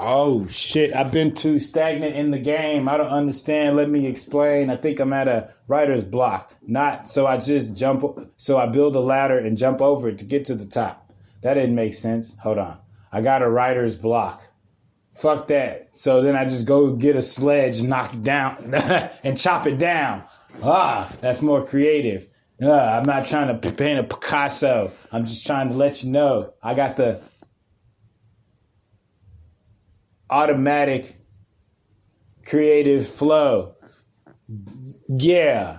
Oh, shit. I've been too stagnant in the game. I don't understand. Let me explain. I think I'm at a writer's block. So I build a ladder and jump over it to get to the top. That didn't make sense. Hold on. I got a writer's block. Fuck that. So then I just go get a sledge, knock it down, and chop it down. That's more creative. I'm not trying to paint a Picasso. I'm just trying to let you know. I got the automatic creative flow. Yeah.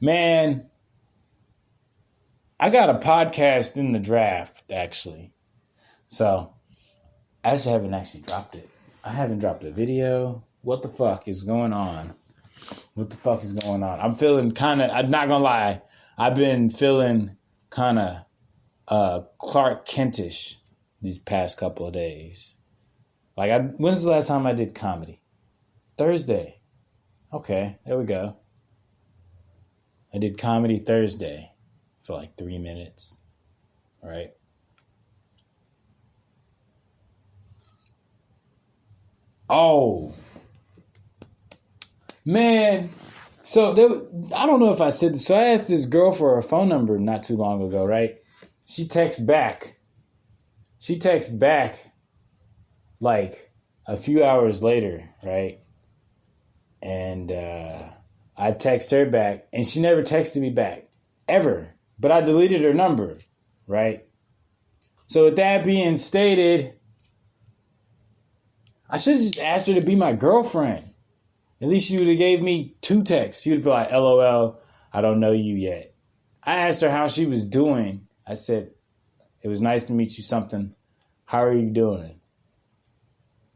Man, I got a podcast in the draft, actually. So, I actually haven't actually dropped it. I haven't dropped a video. What the fuck is going on? I'm feeling kind of, I'm not going to lie, I've been feeling kind of Clark Kentish these past couple of days. When's the last time I did comedy? Thursday. Okay, there we go. I did comedy Thursday for like 3 minutes, right? Oh, man. So I don't know if I said this. So I asked this girl for her phone number not too long ago, right? She texts back like a few hours later, right? And I text her back, and she never texted me back, ever. But I deleted her number, right? So with that being stated, I should have just asked her to be my girlfriend. At least she would have gave me 2 texts. She would be like, LOL, I don't know you yet. I asked her how she was doing. I said, it was nice to meet you, something. How are you doing?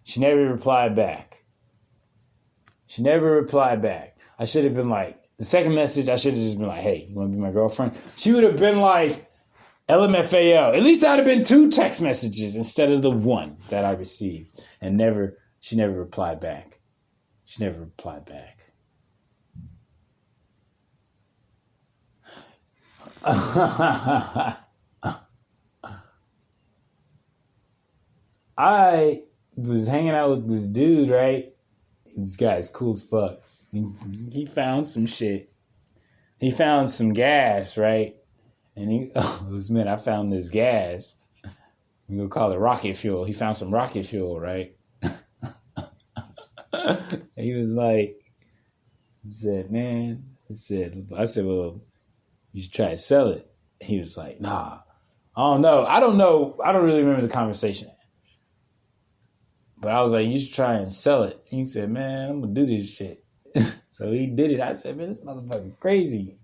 She never replied back. I should have been like, the second message, I should have just been like, hey, you want to be my girlfriend? She would have been like, LMFAO. At least that would have been 2 text messages instead of the 1 that I received. And she never replied back. I was hanging out with this dude, right? This guy's cool as fuck. He found some shit. He found some gas, right? And I found this gas. We're going to call it rocket fuel. He found some rocket fuel, right? He was like, I said, well, you should try to sell it. He was like, nah, I don't know. I don't really remember the conversation. But I was like, you should try and sell it. And he said, man, I'm going to do this shit. So he did it. I said, man, this motherfucker crazy.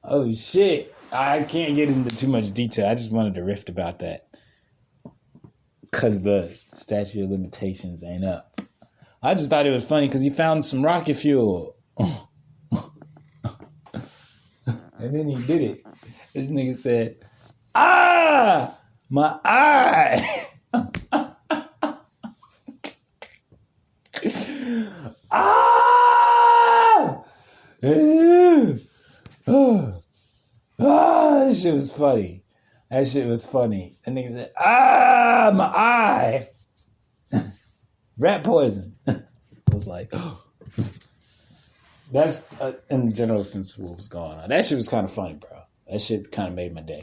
Oh, shit. I can't get into too much detail. I just wanted to riff about that. Because the statute of limitations ain't up. I just thought it was funny because he found some rocket fuel. And then he did it. This nigga said, my eye. That shit was funny. That nigga said, my eye. Rat poison. I was like, that's in the general sense of what was going on. That shit was kind of funny, bro. That shit kind of made my day.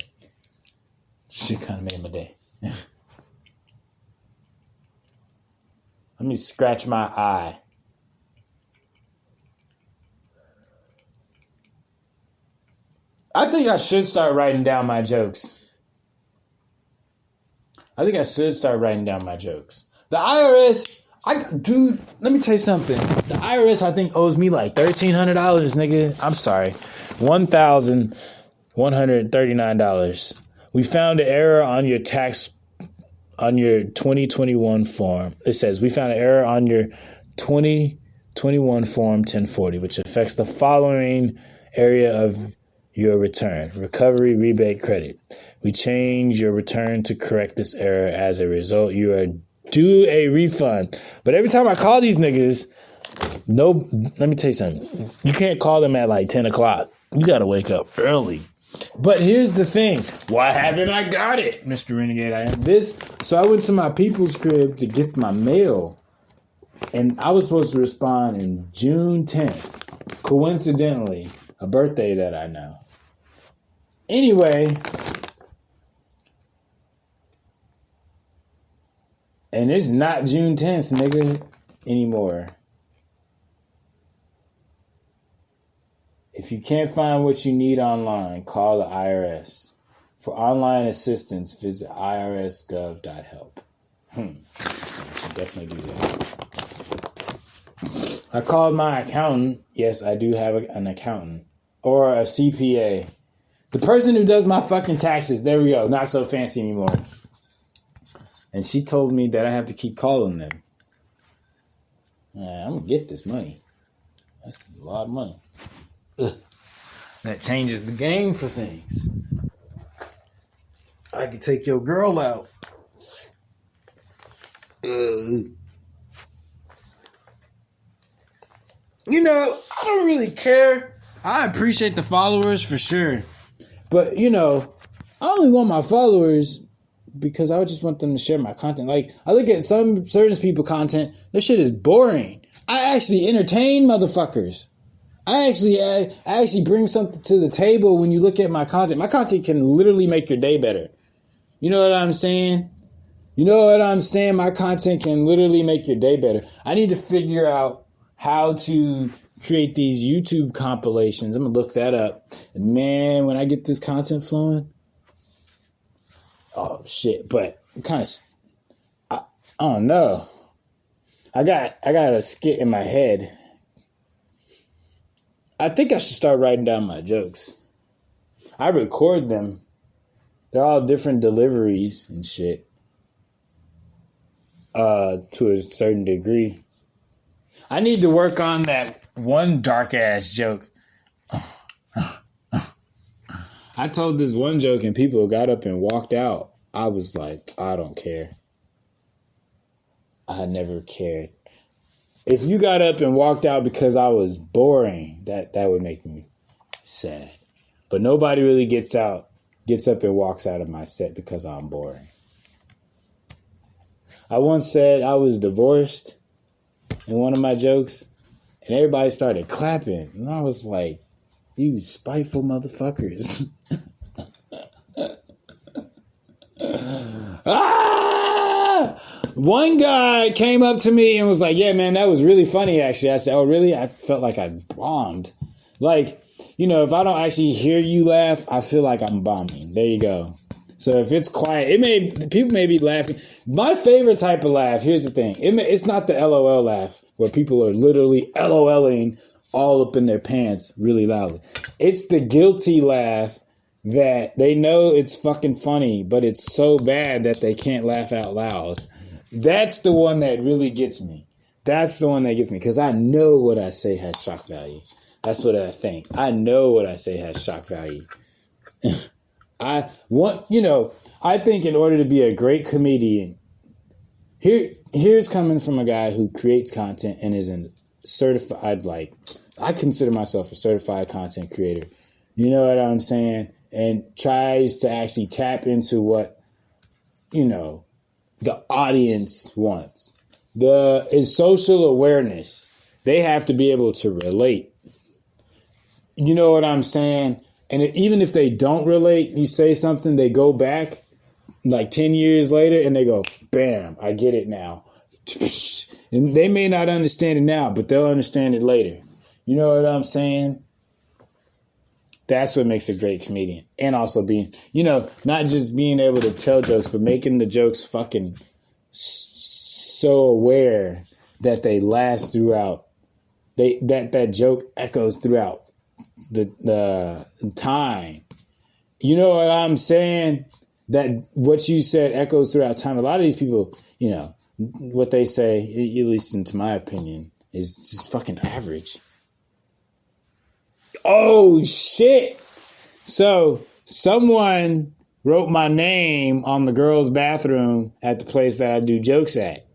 Let me scratch my eye. I think I should start writing down my jokes. The IRS, dude, let me tell you something. The IRS, I think, owes me like $1,300, nigga. I'm sorry. $1,139. We found an error on your 2021 form. It says, we found an error on your 2021 form 1040, which affects the following area of your return: recovery, rebate, credit. We change your return to correct this error. As a result, you are due a refund. But every time I call these niggas, No, let me tell you something. You can't call them at like 10 o'clock. You got to wake up early. But here's the thing. Why haven't I got it, Mr. Renegade? So I went to my people's crib to get my mail. And I was supposed to respond in June 10th. Coincidentally, a birthday that I know. Anyway. And it's not June 10th, nigga, anymore. If you can't find what you need online, call the IRS. For online assistance, visit irsgov.help. I should definitely do that. I called my accountant. Yes, I do have an accountant. Or a CPA. The person who does my fucking taxes. There we go. Not so fancy anymore. And she told me that I have to keep calling them. I'm going to get this money. That's a lot of money. Ugh. That changes the game for things. I could take your girl out. You know, I don't really care. I appreciate the followers for sure. But, you know, I only want my followers because I just want them to share my content. Like, I look at some certain people's content. This shit is boring. I actually entertain motherfuckers. I actually bring something to the table when you look at my content. My content can literally make your day better. You know what I'm saying? My content can literally make your day better. I need to figure out how to create these YouTube compilations. I'm going to look that up. And man, when I get this content flowing, oh shit, but I don't know. I got a skit in my head. I think I should start writing down my jokes. I record them. They're all different deliveries and shit. To a certain degree. I need to work on that one dark ass joke. I told this one joke and people got up and walked out. I was like, I don't care. I never cared. If you got up and walked out because I was boring, that would make me sad. But nobody really gets up and walks out of my set because I'm boring. I once said I was divorced in one of my jokes, and everybody started clapping. And I was like, you spiteful motherfuckers. One guy came up to me and was like, yeah, man, that was really funny, actually. I said, oh, really? I felt like I bombed. Like, you know, if I don't actually hear you laugh, I feel like I'm bombing. There you go. So if it's quiet, people may be laughing. My favorite type of laugh, here's the thing. It's not the LOL laugh where people are literally LOLing all up in their pants really loudly. It's the guilty laugh that they know it's fucking funny, but it's so bad that they can't laugh out loud. That's the one that really gets me. That's the one that gets me because I know what I say has shock value. That's what I think. I know what I say has shock value. I think in order to be a great comedian, here's coming from a guy who creates content and is a certified, I consider myself a certified content creator. You know what I'm saying? And tries to actually tap into what, the audience wants. Is social awareness. They have to be able to relate. You know what I'm saying? And even if they don't relate, you say something, they go back like 10 years later and they go, bam, I get it now. And they may not understand it now, but they'll understand it later. You know what I'm saying? That's what makes a great comedian. And also being, not just being able to tell jokes, but making the jokes fucking so aware that they last throughout. That joke echoes throughout the time. You know what I'm saying? That what you said echoes throughout time. A lot of these people, what they say, at least into my opinion, is just fucking average. Oh, shit. So someone wrote my name on the girls' bathroom at the place that I do jokes at.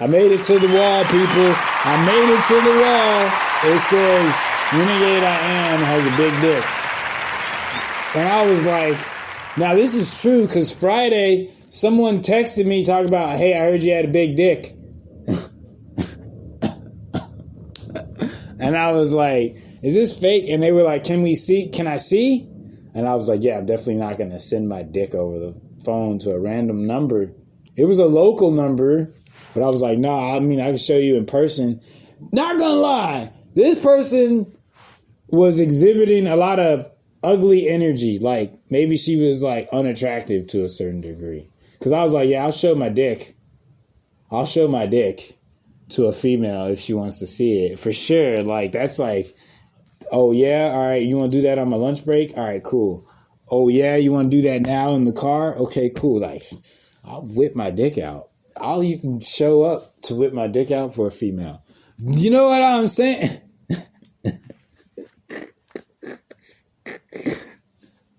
I made it to the wall, people. I made it to the wall. It says, Renegade I Am has a big dick. And I was like, now this is true, because Friday, someone texted me talking about, hey, I heard you had a big dick. And I was like, is this fake? And they were like, can I see? And I was like, yeah, I'm definitely not going to send my dick over the phone to a random number. It was a local number, but I was like, nah, I mean, I can show you in person. Not gonna lie, this person was exhibiting a lot of ugly energy. Like, maybe she was, like, unattractive to a certain degree. Because I was like, yeah, I'll show my dick. I'll show my dick to a female if she wants to see it. For sure. Like, that's like, oh, yeah? All right, you want to do that on my lunch break? All right, cool. Oh, yeah? You want to do that now in the car? Okay, cool. Like, I'll whip my dick out. I'll even show up to whip my dick out for a female. You know what I'm saying?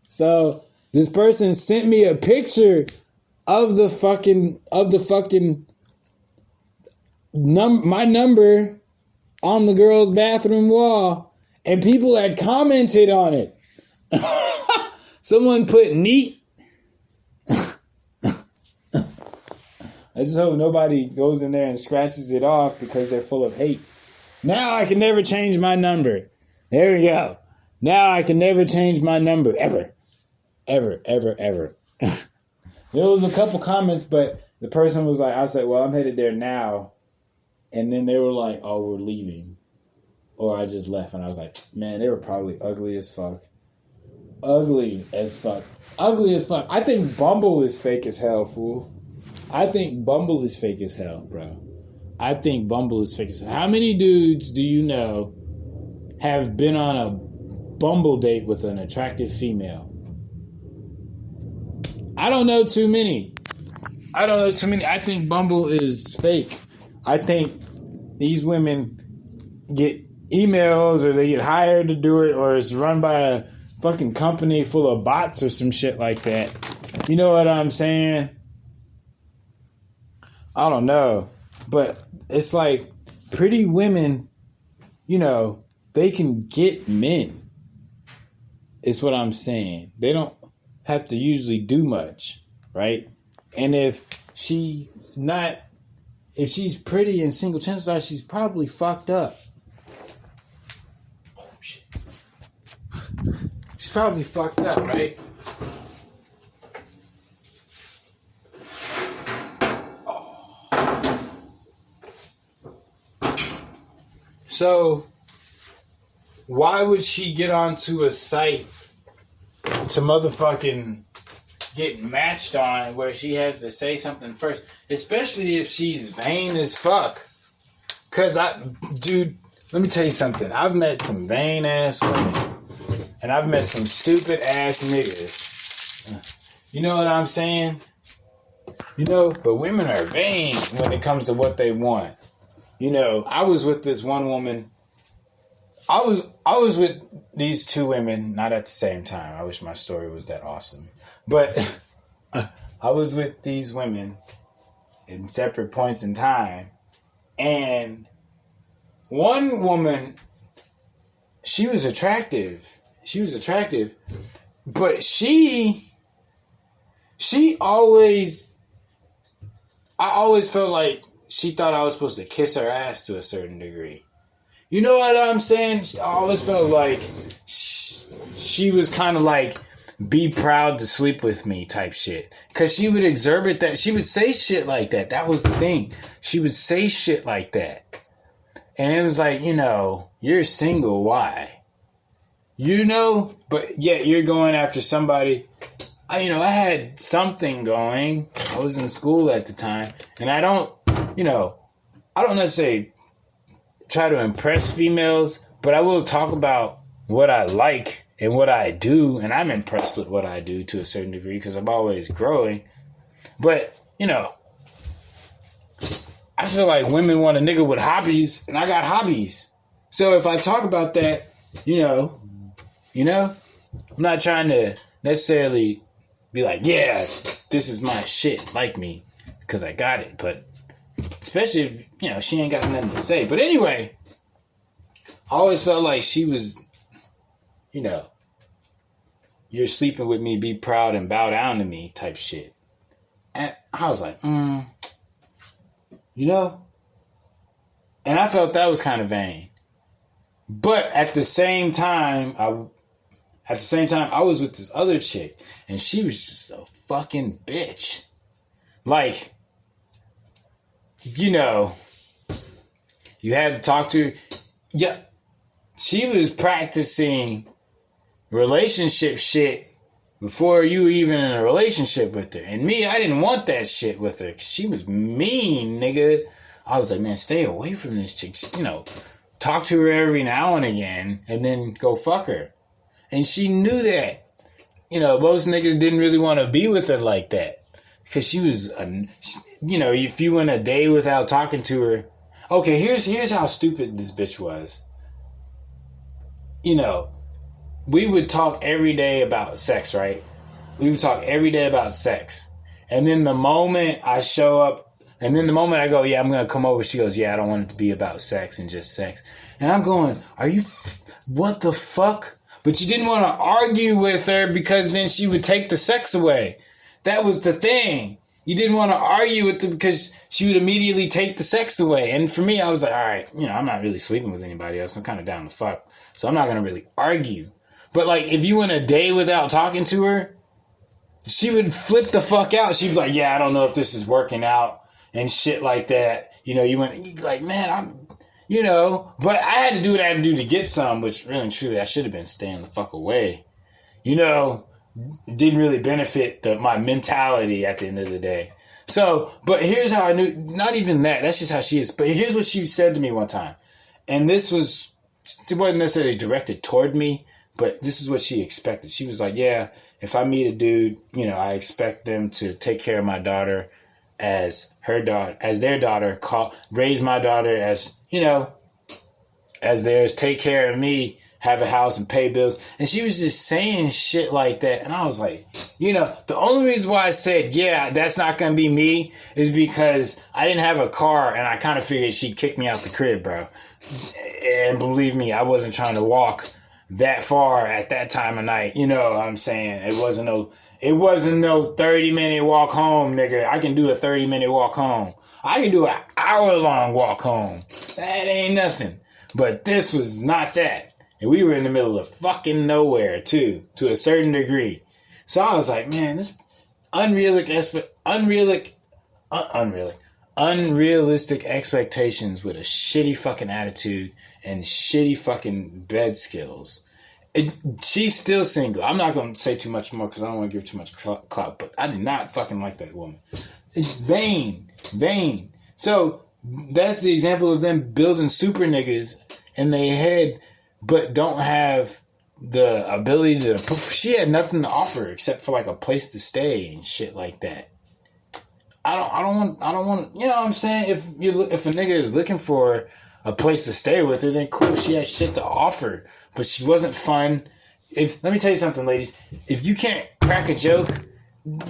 So, this person sent me a picture of my number on the girl's bathroom wall, and people had commented on it. Someone put neat. I just hope nobody goes in there and scratches it off because they're full of hate. Now I can never change my number. There we go. Now I can never change my number. Ever. Ever, ever, ever. There was a couple comments, but the person was like, I said, well, I'm headed there now. And then they were like, oh, we're leaving. Or I just left. And I was like, man, they were probably ugly as fuck. Ugly as fuck. Ugly as fuck. I think Bumble is fake as hell, fool. I think Bumble is fake as hell, bro. I think Bumble is fake as hell. How many dudes do you know have been on a Bumble date with an attractive female? I don't know too many. I think Bumble is fake. I think these women get emails or they get hired to do it, or it's run by a fucking company full of bots or some shit like that. You know what I'm saying? I don't know. But it's like pretty women, you know, they can get men. Is what I'm saying. They don't have to usually do much, right? And if she's pretty and single, chances are she's probably fucked up. Oh shit. She's probably fucked up, right? Oh. So why would she get onto a site to motherfucking get matched on where she has to say something first? Especially if she's vain as fuck. Cause dude, let me tell you something. I've met some vain ass women. And I've met some stupid ass niggas. You know what I'm saying? You know, but women are vain when it comes to what they want. You know, I was with this one woman. I was with these two women, not at the same time. I wish my story was that awesome. But I was with these women in separate points in time. And one woman, she was attractive. But I always felt like she thought I was supposed to kiss her ass to a certain degree. You know what I'm saying? I always felt like she was kind of like, be proud to sleep with me type shit. Because she would exhibit that. She would say shit like that. That was the thing. She would say shit like that. And it was like, you know, you're single. Why? You know? But yet you're going after somebody. I had something going. I was in school at the time. And I don't necessarily try to impress females, but I will talk about what I like and what I do, and I'm impressed with what I do to a certain degree because I'm always growing. But, you know, I feel like women want a nigga with hobbies, and I got hobbies. So if I talk about that, you know, I'm not trying to necessarily be like, yeah, this is my shit, like me, because I got it. But Especially if, you know, she ain't got nothing to say. But anyway, I always felt like she was, you know, you're sleeping with me, be proud and bow down to me type shit. And I was like, you know? And I felt that was kind of vain. But at the same time, I was with this other chick, and she was just a fucking bitch. Like, you know, you had to talk to her. Yeah, she was practicing relationship shit before you were even in a relationship with her. And me, I didn't want that shit with her, because she was mean, nigga. I was like, man, stay away from this chick. You know, talk to her every now and again, and then go fuck her. And she knew that. You know, most niggas didn't really want to be with her like that. Because she was, you know, if you went a day without talking to her. Okay, here's how stupid this bitch was. You know, we would talk every day about sex, right? We would talk every day about sex. And then the moment I show up, and then the moment I go, yeah, I'm going to come over, she goes, yeah, I don't want it to be about sex and just sex. And I'm going, what the fuck? But you didn't want to argue with her because then she would take the sex away. That was the thing. You didn't want to argue with her because she would immediately take the sex away. And for me, I was like, all right, you know, I'm not really sleeping with anybody else. I'm kind of down to fuck. So I'm not going to really argue. But like, if you went a day without talking to her, she would flip the fuck out. She'd be like, yeah, I don't know if this is working out and shit like that. You know, you'd be like, man, you know, but I had to do what I had to do to get some, which really and truly I should have been staying the fuck away. You know, didn't really benefit my mentality at the end of the day. So, but here's how I knew, not even that's just how she is. But here's what she said to me one time. And it wasn't necessarily directed toward me, but this is what she expected. She was like, yeah, if I meet a dude, you know, I expect them to take care of my daughter as their daughter, raise my daughter as, you know, as theirs, take care of me, have a house and pay bills. And she was just saying shit like that. And I was like, you know, the only reason why I said, yeah, that's not going to be me is because I didn't have a car and I kind of figured she'd kick me out the crib, bro. And believe me, I wasn't trying to walk that far at that time of night. You know what I'm saying? It wasn't no 30-minute walk home, nigga. I can do a 30-minute walk home. I can do an hour-long walk home. That ain't nothing. But this was not that. And we were in the middle of fucking nowhere, too, to a certain degree. So I was like, man, this unrealistic expectations with a shitty fucking attitude and shitty fucking bed skills. She's still single. I'm not going to say too much more because I don't want to give too much clout, but I did not fucking like that woman. It's vain. So that's the example of them building super niggas in their head, but don't have the ability to. She had nothing to offer except for like a place to stay and shit like that. I don't want. You know what I'm saying? If a nigga is looking for a place to stay with her, then cool. She has shit to offer, but she wasn't fun. Let me tell you something, ladies. If you can't crack a joke,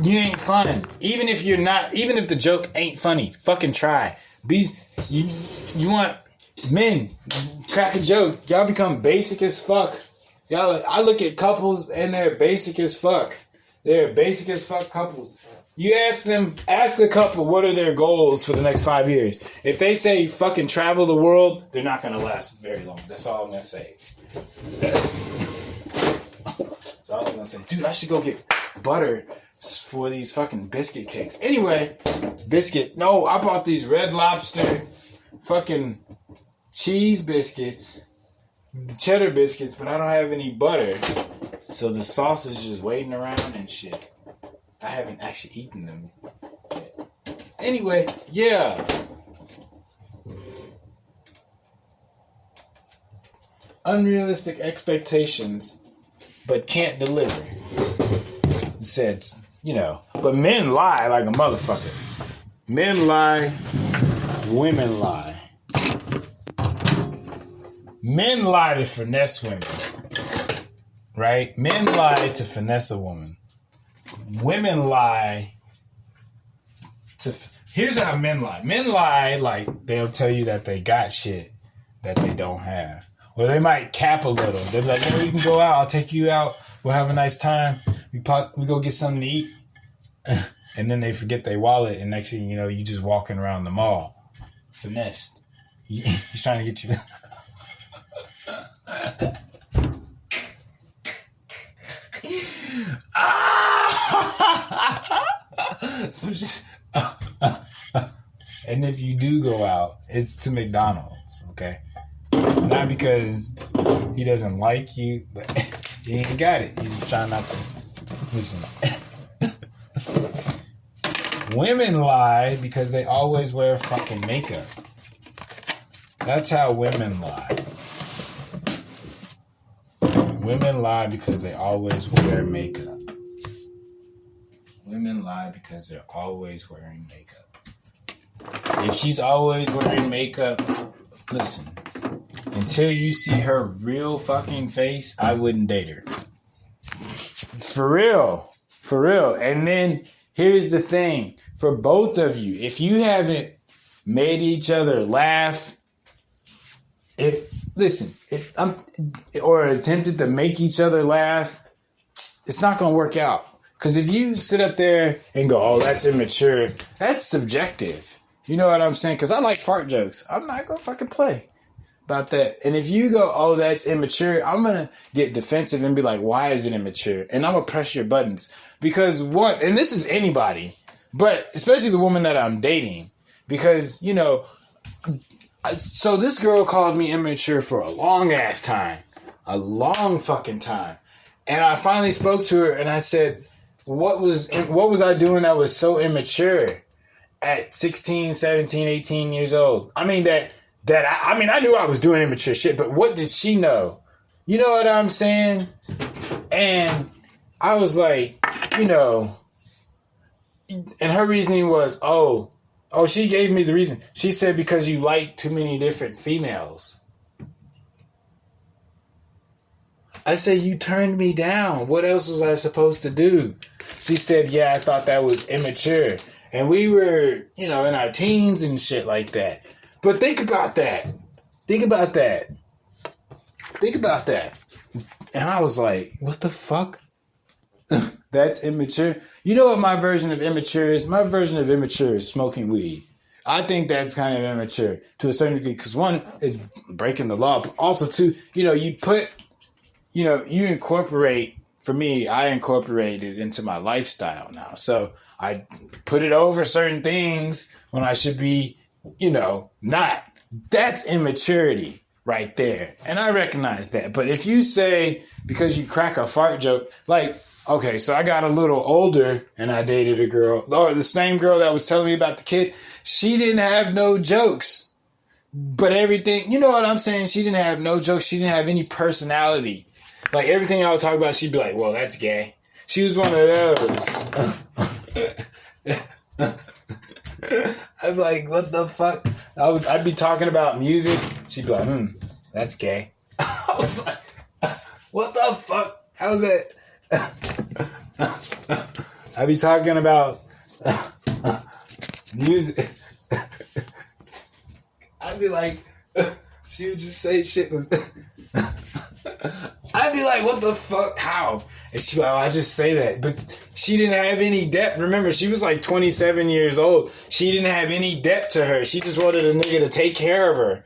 you ain't fun. Even if the joke ain't funny, fucking try. You want men crack a joke? Y'all become basic as fuck. I look at couples and they're basic as fuck. They're basic as fuck couples. You ask a couple what are their goals for the next 5 years. If they say fucking travel the world, they're not going to last very long. That's all I'm going to say. That's all I'm going to say. Dude, I should go get butter for these fucking biscuit cakes. Anyway, no, I bought these Red Lobster fucking cheese biscuits, the cheddar biscuits, but I don't have any butter. So the sauce is just waiting around and shit. I haven't actually eaten them yet. Anyway, yeah. Unrealistic expectations, but can't deliver. It said, you know, but men lie like a motherfucker. Men lie, women lie. Men lie to finesse women. Right? Men lie to finesse a woman. Women lie to Here's how men lie. Men lie like they'll tell you that they got shit that they don't have. Or they might cap a little. They're like, "Oh, you can go out. I'll take you out. We'll have a nice time. We go get something to eat." And then they forget their wallet, and next thing you know, you just walking around the mall. Finessed. He's trying to get you. And if you do go out, it's to McDonald's, okay? Not because he doesn't like you, but he ain't got it. He's just trying not to listen. Women lie because they always wear fucking makeup. That's how women lie. Women lie because they always wear makeup. Women lie because they're always wearing makeup. If she's always wearing makeup, listen, until you see her real fucking face, I wouldn't date her. For real. For real. And then here's the thing. For both of you, if you haven't made each other laugh, or attempted to make each other laugh, it's not going to work out. Because if you sit up there and go, "Oh, that's immature," that's subjective. You know what I'm saying? Because I like fart jokes. I'm not going to fucking play about that. And if you go, "Oh, that's immature," I'm going to get defensive and be like, "Why is it immature?" And I'm going to press your buttons. Because and this is anybody, but especially the woman that I'm dating. Because, so this girl called me immature for a long ass time. A long fucking time. And I finally spoke to her and I said, what was I doing that was so immature at 16, 17, 18 years old? I mean, I knew I was doing immature shit, but what did she know? You know what I'm saying? And I was like, and her reasoning was, oh, she gave me the reason. She said, because you like too many different females. I said, you turned me down. What else was I supposed to do? She said, yeah, I thought that was immature. And we were, in our teens and shit like that. But think about that. Think about that. And I was like, what the fuck? That's immature. You know what my version of immature is? My version of immature is smoking weed. I think that's kind of immature to a certain degree. Because one, is breaking the law. But also two, you incorporate, for me, I incorporate it into my lifestyle now. So I put it over certain things when I should be, not. That's immaturity right there. And I recognize that. But if you say, because you crack a fart joke, like, okay, so I got a little older and I dated a girl, or the same girl that was telling me about the kid, she didn't have no jokes. But everything, you know what I'm saying? She didn't have no jokes. She didn't have any personality. Like, everything I would talk about, she'd be like, well, that's gay. She was one of those. I'd be like, what the fuck? I'd be talking about music. She'd be like, that's gay. I was like, what the fuck? How's that? I'd be talking about music. I'd be like, she would just say shit was... I'd be like, what the fuck? How? And she'd be like, I just say that. But she didn't have any depth. Remember, she was like 27 years old. She didn't have any depth to her. She just wanted a nigga to take care of her.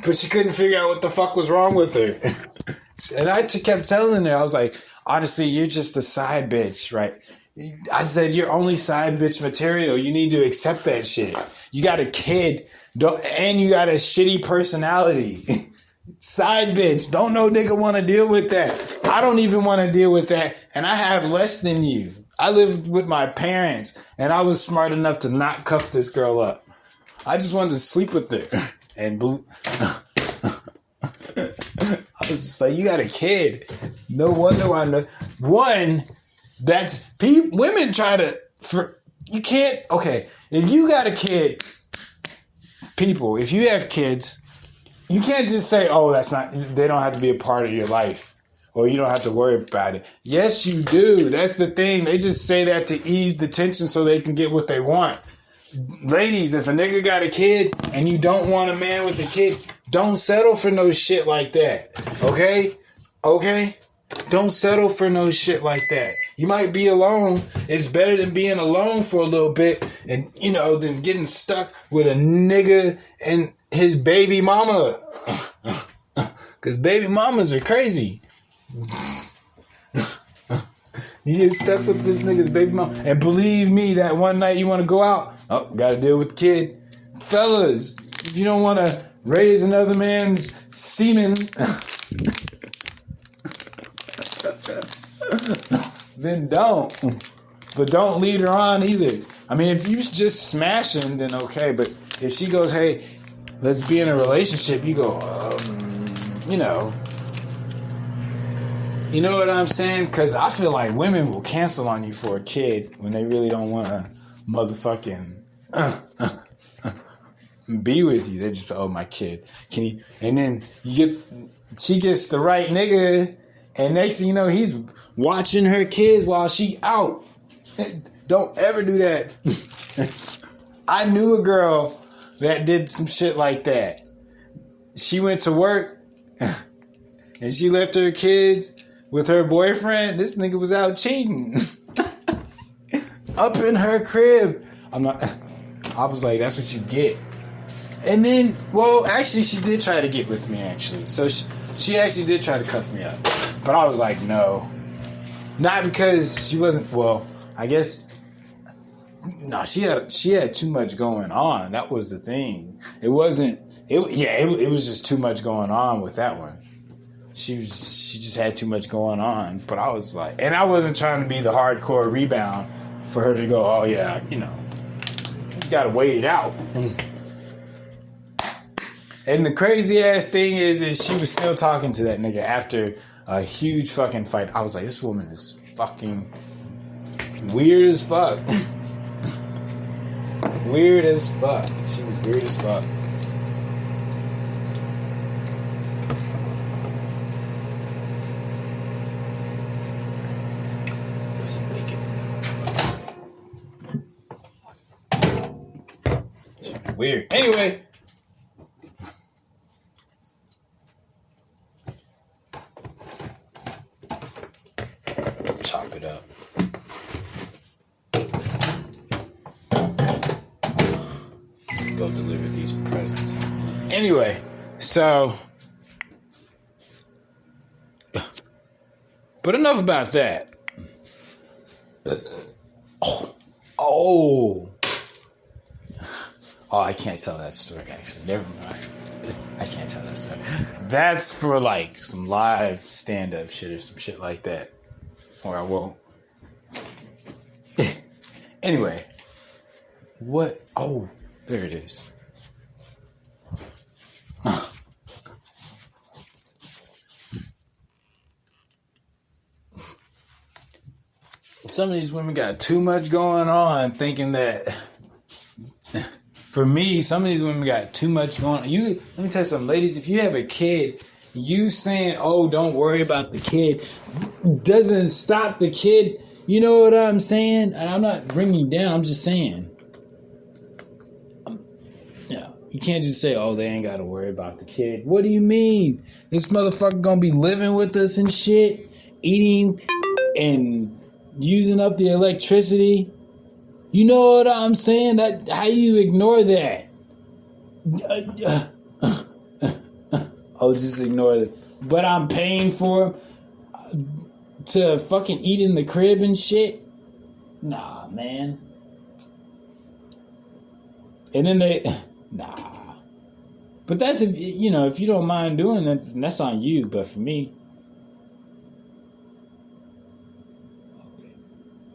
But she couldn't figure out what the fuck was wrong with her. And I kept telling her, I was like, honestly, you're just a side bitch, right? I said, you're only side bitch material. You need to accept that shit. You got a kid, and you got a shitty personality. Side bitch. Don't no nigga want to deal with that. I don't even want to deal with that. And I have less than you. I lived with my parents, and I was smart enough to not cuff this girl up. I just wanted to sleep with her. And I was just like, you got a kid. No wonder why. Women try to... you can't... Okay, if you got a kid... People, if you have kids... You can't just say, oh, they don't have to be a part of your life, or you don't have to worry about it. Yes, you do. That's the thing. They just say that to ease the tension so they can get what they want. ladies, if a nigga got a kid and you don't want a man with a kid, don't settle for no shit like that. Okay? Okay? Don't settle for no shit like that. You might be alone. It's better than being alone for a little bit and, than getting stuck with a nigga and his baby mama. Because baby mamas are crazy. You get stuck with this nigga's baby mama. And believe me, that one night you want to go out, gotta deal with the kid. Fellas, if you don't want to raise another man's semen, then don't. But don't lead her on either. I mean, if you just smashing, then okay. But if she goes, hey, let's be in a relationship, you go, You know what I'm saying? Because I feel like women will cancel on you for a kid when they really don't want to motherfucking be with you. They just, my kid. Can you? And then she gets the right nigga, and next thing you know, he's watching her kids while she out. Don't ever do that. I knew a girl that did some shit like that. She went to work, and she left her kids with her boyfriend. This nigga was out cheating. Up in her crib. I was like, that's what you get. And then, actually, she did try to get with me, actually. So she actually did try to cuff me up. But I was like, no. Not because she wasn't, I guess, no, she had too much going on. That was the thing. It was just too much going on with that one. She just had too much going on. But I was like, and I wasn't trying to be the hardcore rebound for her to go, you gotta wait it out. And the crazy ass thing is she was still talking to that nigga after a huge fucking fight. I was like, this woman is fucking weird as fuck. Weird as fuck. She was weird as fuck. Weird. Anyway. Chop it up. Go deliver these presents. Anyway, so. But enough about that. Oh, I can't tell that story, actually. Never mind. I can't tell that story. That's for, like, some live stand-up shit or some shit like that. Or I won't. Anyway. What? Oh, there it is. Some of these women got too much going on thinking that... For me, some of these women got too much going on. Let me tell you something, ladies. If you have a kid, you saying, don't worry about the kid, doesn't stop the kid. You know what I'm saying? And I'm not bringing you down. I'm just saying. You can't just say, they ain't got to worry about the kid. What do you mean? This motherfucker going to be living with us and shit, eating and using up the electricity. You know what I'm saying? That how you ignore that? Just ignore it. But I'm paying for to fucking eat in the crib and shit. Nah, man. And then nah. But that's if you don't mind doing that, that's on you. But for me, okay,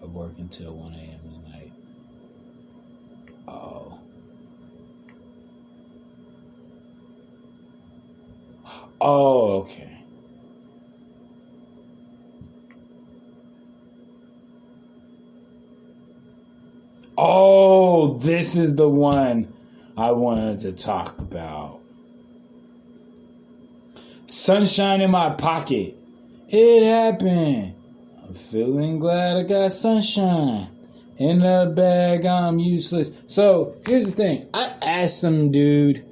I work until 1 a.m. tonight. Okay. This is the one I wanted to talk about. Sunshine in my pocket. It happened. I'm feeling glad I got sunshine In a bag, I'm useless. So, here's the thing. I asked some dude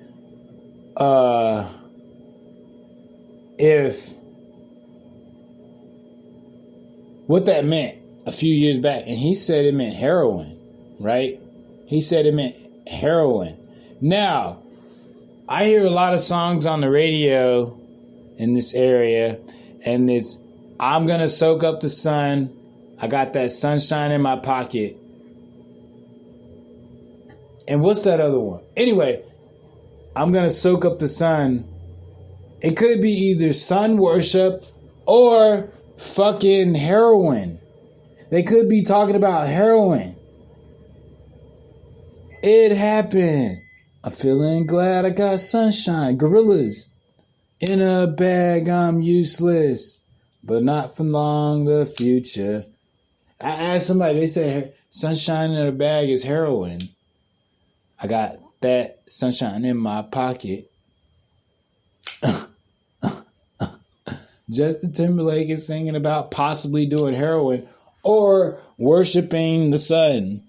if what that meant a few years back, and he said it meant heroin, right? He said it meant heroin. Now, I hear a lot of songs on the radio in this area, and it's, I'm gonna soak up the sun. I got that sunshine in my pocket. And what's that other one? Anyway, I'm gonna soak up the sun. It could be either sun worship or fucking heroin. They could be talking about heroin. It happened. I'm feeling glad I got sunshine. Gorillas. In a bag, I'm useless. But not for long, the future. I asked somebody, they said sunshine in a bag is heroin. I got that sunshine in my pocket. Justin Timberlake is singing about possibly doing heroin or worshiping the sun.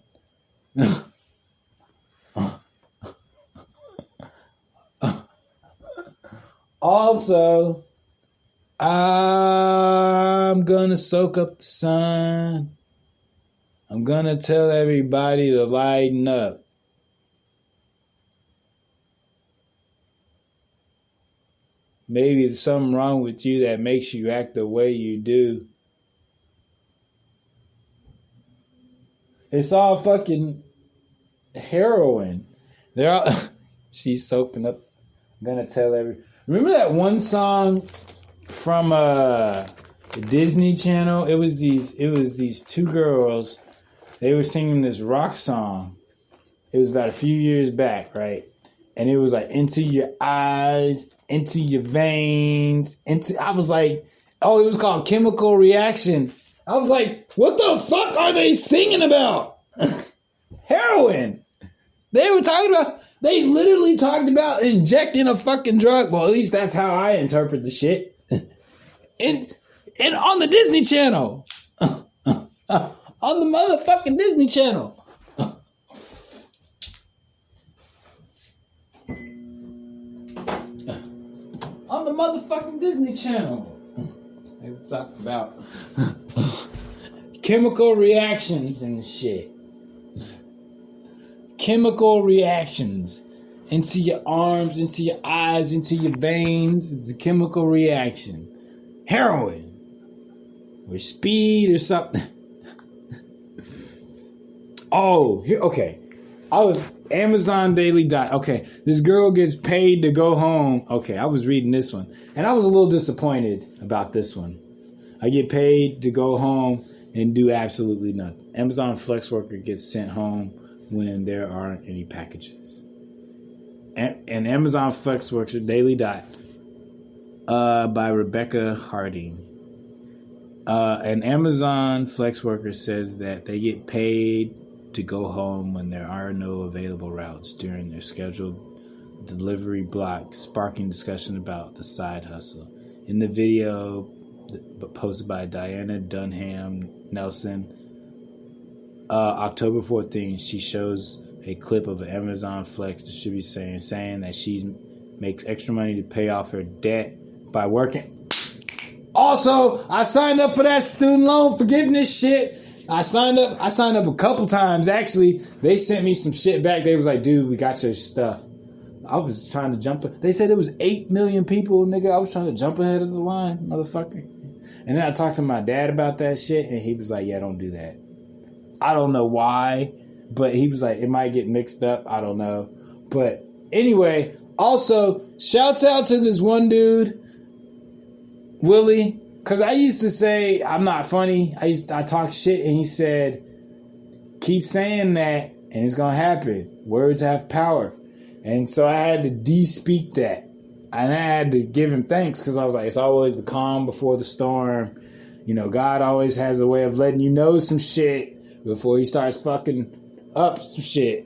Also, I'm gonna soak up the sun. I'm gonna tell everybody to lighten up. Maybe there's something wrong with you that makes you act the way you do. It's all fucking heroin. They're all she's soaking up. I'm gonna tell remember that one song from the Disney Channel? It was these two girls. They were singing this rock song. It was about a few years back, right? And it was like into your eyes, into your veins, I was like, oh, it was called Chemical Reaction. I was like, what the fuck are they singing about? Heroin. They literally talked about injecting a fucking drug. Well, at least that's how I interpret the shit. And on the Disney Channel. On the motherfucking Disney Channel. On the motherfucking Disney Channel. They were talking about chemical reactions and shit. Chemical reactions into your arms, into your eyes, into your veins. It's a chemical reaction. Heroin. Or speed or something. Oh, here, okay. I was Amazon Daily Dot. Okay, this girl gets paid to go home. Okay, I was reading this one. And I was a little disappointed about this one. I get paid to go home and do absolutely nothing. Amazon Flex Worker gets sent home when there aren't any packages. And Amazon Flex Worker Daily Dot by Rebecca Harding. An Amazon Flex Worker says that they get paid to go home when there are no available routes during their scheduled delivery block, sparking discussion about the side hustle. In the video posted by Diana Dunham Nelson, October 14th, she shows a clip of an Amazon Flex distributor saying that she makes extra money to pay off her debt by working. Also, I signed up for that student loan forgiveness shit. I signed up a couple times. Actually, they sent me some shit back. They was like, dude, we got your stuff. I was trying to jump. They said it was 8 million people, nigga. I was trying to jump ahead of the line, motherfucker. And then I talked to my dad about that shit, and he was like, yeah, don't do that. I don't know why, but he was like, it might get mixed up. I don't know. But anyway, also, shouts out to this one dude, Willie. Because I used to say, I'm not funny. I talk shit, and he said, keep saying that, and it's going to happen. Words have power. And so I had to de-speak that. And I had to give him thanks, because I was like, it's always the calm before the storm. You know, God always has a way of letting you know some shit before he starts fucking up some shit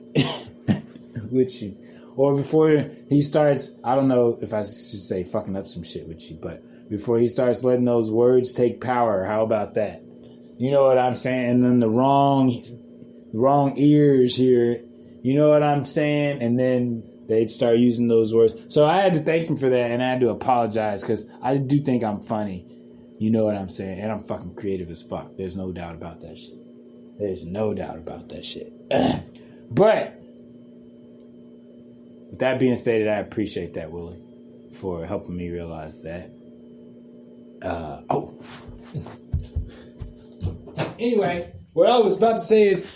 with you. Or before he starts, I don't know if I should say fucking up some shit with you, but before he starts letting those words take power. How about that? You know what I'm saying? And then the wrong wrong ears here. You know what I'm saying? And then they'd start using those words. So I had to thank them for that, and I had to apologize because I do think I'm funny. You know what I'm saying? And I'm fucking creative as fuck. There's no doubt about that shit. There's no doubt about that shit. But with that being stated, I appreciate that, Willie, for helping me realize that. Anyway, what I was about to say is,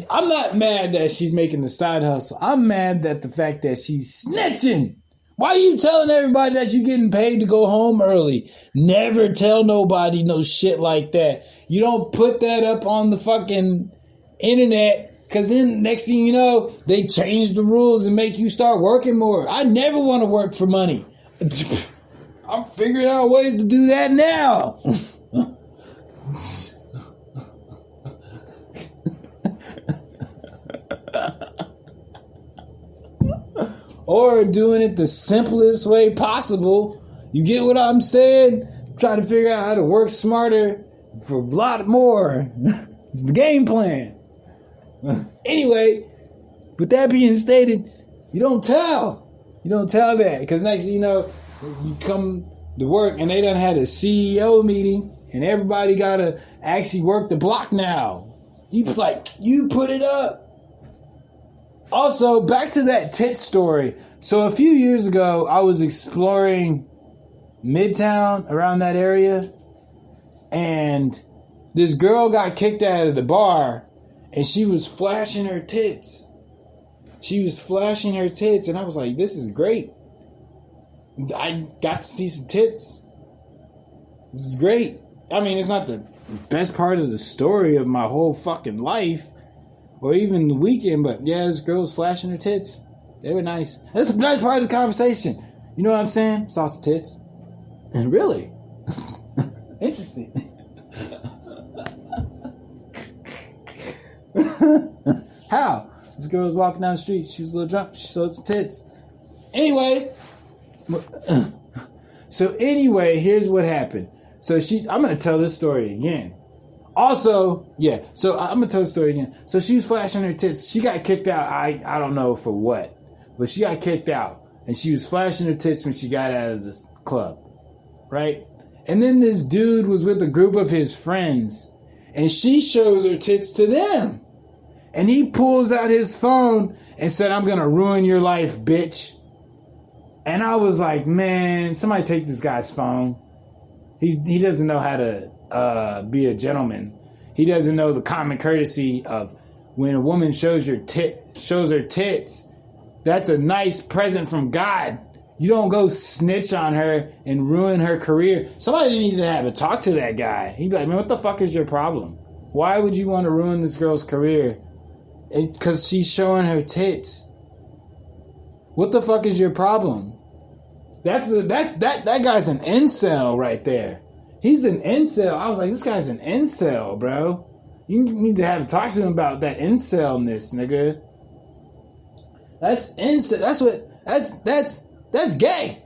I'm not mad that she's making the side hustle. I'm mad at the fact that she's snitching. Why are you telling everybody that you're getting paid to go home early? Never tell nobody no shit like that. You don't put that up on the fucking internet, because then next thing you know, they change the rules and make you start working more. I never want to work for money. I'm figuring out ways to do that now. Or doing it the simplest way possible. You get what I'm saying? Try to figure out how to work smarter for a lot more. It's the game plan. Anyway, with that being stated, you don't tell. You don't tell that. Because next thing you know, you come to work and they done had a CEO meeting and everybody got to actually work the block now. You put it up. Also, back to that Tits story. So a few years ago, I was exploring Midtown, around that area, and this girl got kicked out of the bar, and she was flashing her tits. She was flashing her tits, and I was like, this is great. I got to see some tits. This is great. I mean, it's not the best part of the story of my whole fucking life, or even the weekend, but yeah, this girl was flashing her tits. They were nice. That's a nice part of the conversation. You know what I'm saying? Saw some tits. And really? Interesting. How? This girl was walking down the street. She was a little drunk. She showed some tits. Anyway. Here's what happened. I'm going to tell this story again. Also, yeah, so I'm going to tell the story again. So she was flashing her tits. She got kicked out. I don't know for what, but she got kicked out. And she was flashing her tits when she got out of this club, right? And then this dude was with a group of his friends, and she shows her tits to them. And he pulls out his phone and said, I'm going to ruin your life, bitch. And I was like, man, somebody take this guy's phone. He doesn't know how to be a gentleman. He doesn't know the common courtesy of when a woman shows her tits. That's a nice present from God. You don't go snitch on her and ruin her career. Somebody needed to have a talk to that guy. He'd be like, man, what the fuck is your problem? Why would you want to ruin this girl's career? Because she's showing her tits. What the fuck is your problem? That guy's an incel right there. He's an incel. I was like, this guy's an incel, bro. You need to have a talk to him about that incelness, nigga. That's incel. That's gay.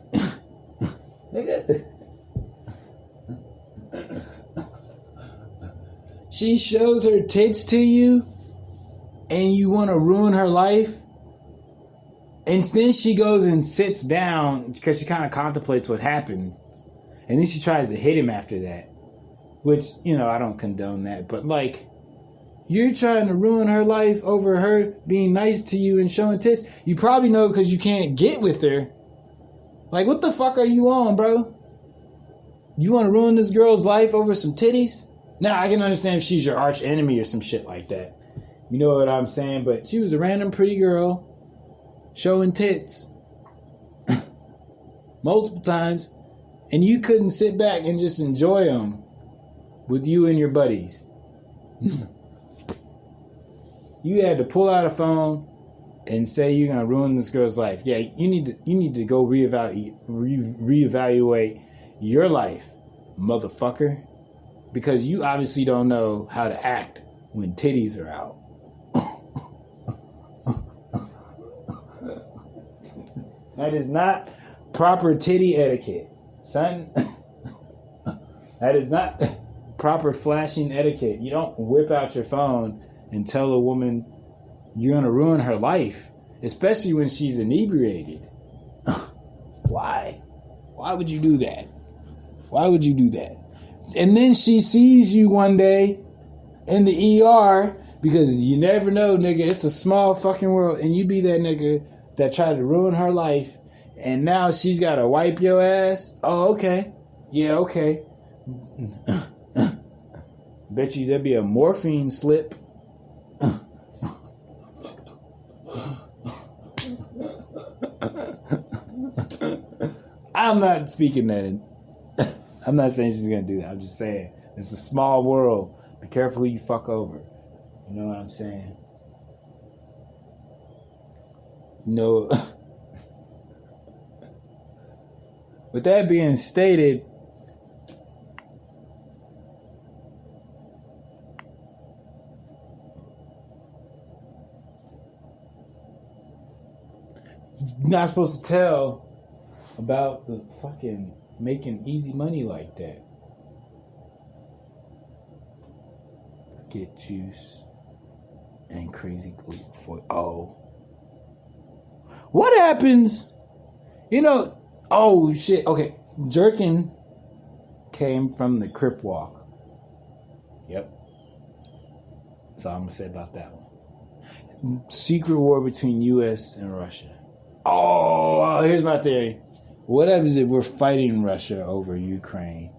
Nigga. She shows her tits to you and you want to ruin her life. And then she goes and sits down because she kind of contemplates what happened. And then she tries to hit him after that. Which, I don't condone that. But, you're trying to ruin her life over her being nice to you and showing tits. You probably know because you can't get with her. What the fuck are you on, bro? You want to ruin this girl's life over some titties? Now, I can understand if she's your arch enemy or some shit like that. You know what I'm saying? But she was a random pretty girl showing tits multiple times, and you couldn't sit back and just enjoy them with you and your buddies. You had to pull out a phone and say you're gonna ruin this girl's life. Yeah, you need to go reevaluate your life, motherfucker, because you obviously don't know how to act when titties are out. That is not proper titty etiquette, son. That is not proper flashing etiquette. You don't whip out your phone and tell a woman you're going to ruin her life, especially when she's inebriated. Why? Why would you do that? Why would you do that? And then she sees you one day in the ER, because you never know, nigga. It's a small fucking world, and you be that nigga that tried to ruin her life, and now she's got to wipe your ass. Oh, okay. Yeah, okay. Bet you there'd be a morphine slip. I'm not speaking that. I'm not saying she's going to do that. I'm just saying it's a small world. Be careful who you fuck over. You know what I'm saying? You know, with that being stated, you're not supposed to tell about the fucking making easy money like that. Get juice and crazy gluten for what happens? You know, oh shit. Okay, jerking came from the Crip Walk. Yep. That's all I'm gonna say about that one. Secret war between U.S. and Russia. Oh, here's my theory. What happens if we're fighting Russia over Ukraine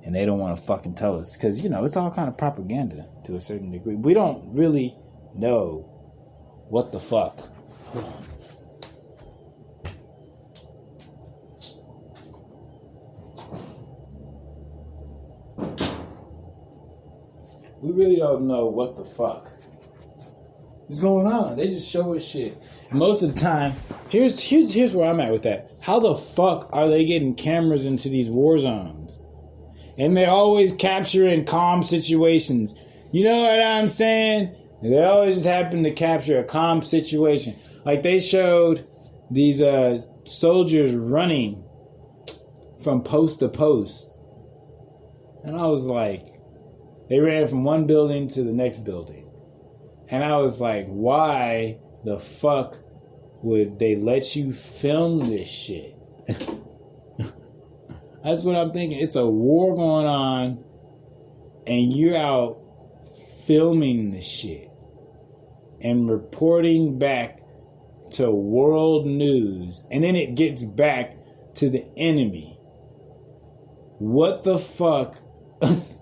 and they don't want to fucking tell us? Because, you know, it's all kind of propaganda to a certain degree. We don't really know what the fuck. We really don't know what the fuck is going on. They just show us shit. And most of the time, here's where I'm at with that. How the fuck are they getting cameras into these war zones? And they're always capturing calm situations. You know what I'm saying? They always just happen to capture a calm situation. Like they showed these soldiers running from post to post. And I was like, they ran from one building to the next building. And I was like, why the fuck would they let you film this shit? That's what I'm thinking. It's a war going on, and you're out filming the shit and reporting back to world news, and then it gets back to the enemy. What the fuck? Does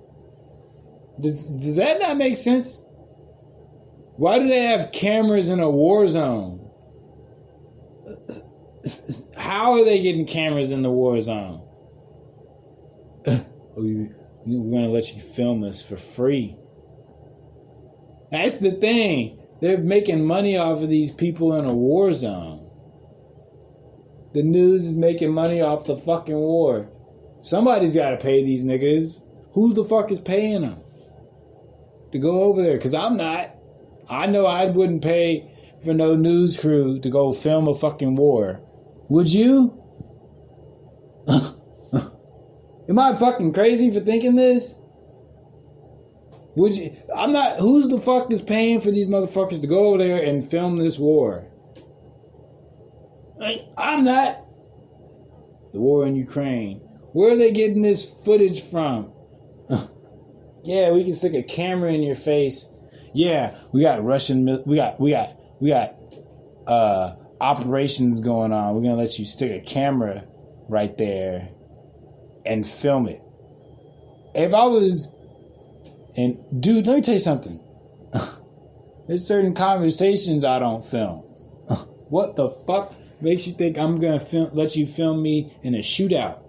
that not make sense? Why do they have cameras in a war zone? How are they getting cameras in the war zone? We're going to let you film us for free. That's the thing. They're making money off of these people in a war zone. The news is making money off the fucking war. Somebody's got to pay these niggas. Who the fuck is paying them to go over there? Because I'm not. I know I wouldn't pay for no news crew to go film a fucking war. Would you? Am I fucking crazy for thinking this? Would you? I'm not. Who's the fuck is paying for these motherfuckers to go over there and film this war? I'm not. The war in Ukraine. Where are they getting this footage from? Yeah, we can stick a camera in your face. Yeah, we got Russian. We got operations going on. We're gonna let you stick a camera right there and film it. If I was, and dude, let me tell you something. There's certain conversations I don't film. What the fuck makes you think I'm gonna let you film me in a shootout?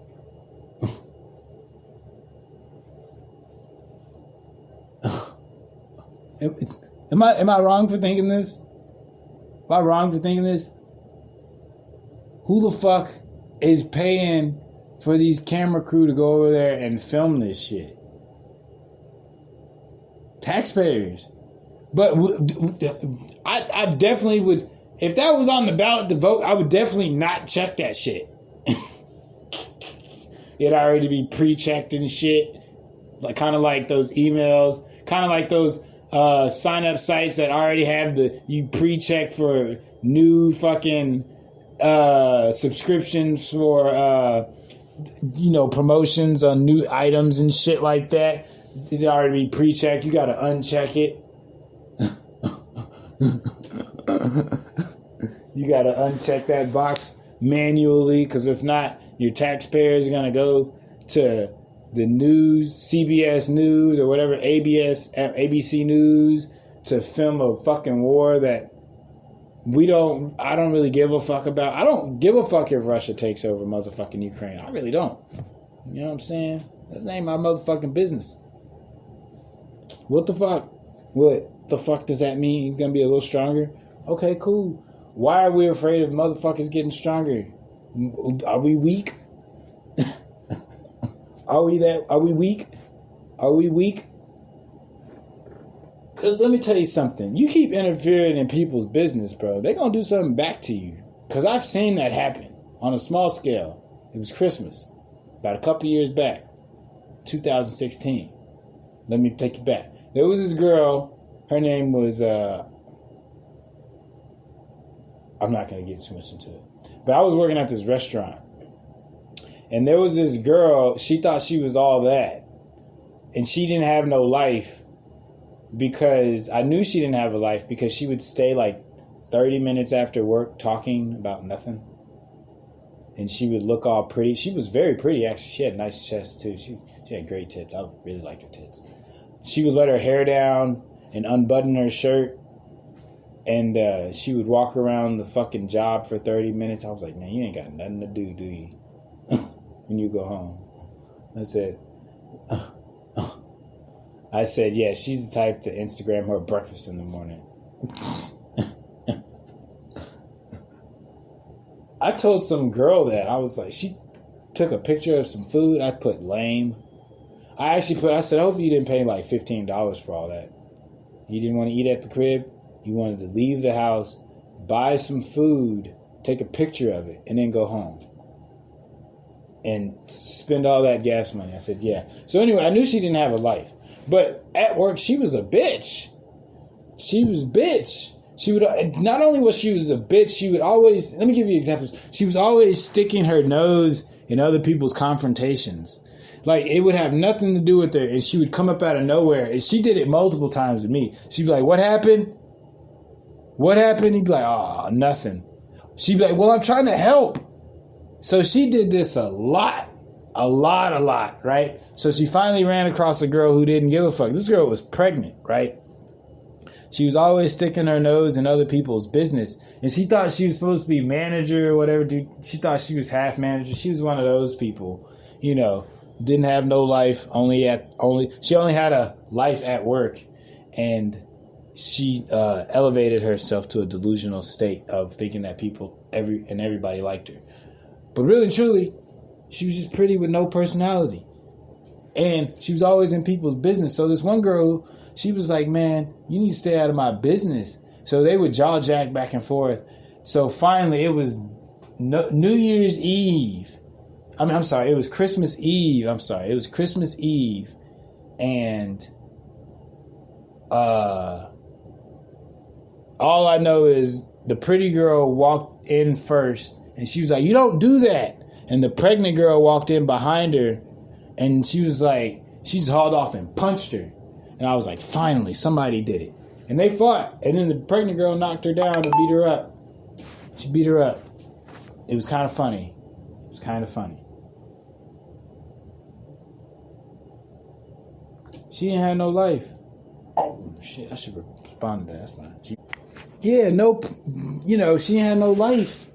Am I wrong for thinking this? Am I wrong for thinking this? Who the fuck is paying for these camera crew to go over there and film this shit? Taxpayers. But I definitely would, if that was on the ballot to vote, I would definitely not check that shit. It'd already be pre-checked and shit. Like kind of like those emails, kind of like those sign up sites that already have you pre-checked for new fucking subscriptions for promotions on new items and shit like that. It already be pre-checked. You gotta uncheck it. You gotta uncheck that box manually, because if not, your taxpayers are gonna go to the news, CBS News or whatever, ABC News, to film a fucking war that I don't really give a fuck about. I don't give a fuck if Russia takes over motherfucking Ukraine. I really don't. You know what I'm saying? That ain't my motherfucking business. What the fuck? What the fuck does that mean? He's gonna be a little stronger? Okay, cool. Why are we afraid of motherfuckers getting stronger? Are we weak? Are we weak? Are we weak? Because let me tell you something. You keep interfering in people's business, bro, they're going to do something back to you. Because I've seen that happen on a small scale. It was Christmas, about a couple years back, 2016. Let me take you back. There was this girl. Her name was, I'm not going to get too much into it. But I was working at this restaurant. And there was this girl, she thought she was all that. And she didn't have no life, because I knew she didn't have a life because she would stay like 30 minutes after work talking about nothing. And she would look all pretty. She was very pretty, actually. She had a nice chest, too. She had great tits. I really liked her tits. She would let her hair down and unbutton her shirt. And she would walk around the fucking job for 30 minutes. I was like, man, you ain't got nothing to do you? When you go home. I said, yeah, she's the type to Instagram her breakfast in the morning. I told some girl that. I was like, she took a picture of some food. I put lame. I said, I hope you didn't pay like $15 for all that. You didn't want to eat at the crib. You wanted to leave the house, buy some food, take a picture of it, and then go home. And spend all that gas money. I said, yeah. So anyway, I knew she didn't have a life. But at work, she was a bitch. She was bitch. She would, not only was she was a bitch, she would always, let me give you examples. She was always sticking her nose in other people's confrontations. Like, it would have nothing to do with her, and she would come up out of nowhere. And she did it multiple times with me. She'd be like, what happened? What happened? He'd be like, oh, nothing. She'd be like, well, I'm trying to help. So she did this a lot, right? So she finally ran across a girl who didn't give a fuck. This girl was pregnant, right? She was always sticking her nose in other people's business. And she thought she was supposed to be manager or whatever, dude. She thought she was half manager. She was one of those people, didn't have no life, she only had a life at work. And she elevated herself to a delusional state of thinking that everybody liked her. But really and truly, she was just pretty with no personality. And she was always in people's business. So this one girl, she was like, man, you need to stay out of my business. So they would jaw jack back and forth. So finally, it was New Year's Eve. It was Christmas Eve. It was Christmas Eve. And all I know is the pretty girl walked in first. And she was like, you don't do that. And the pregnant girl walked in behind her. And she was like, she just hauled off and punched her. And I was like, finally, somebody did it. And they fought. And then the pregnant girl knocked her down and beat her up. She beat her up. It was kind of funny. She didn't have no life. Oh, shit. I should respond to that. That's not. Yeah, no, she didn't have no life.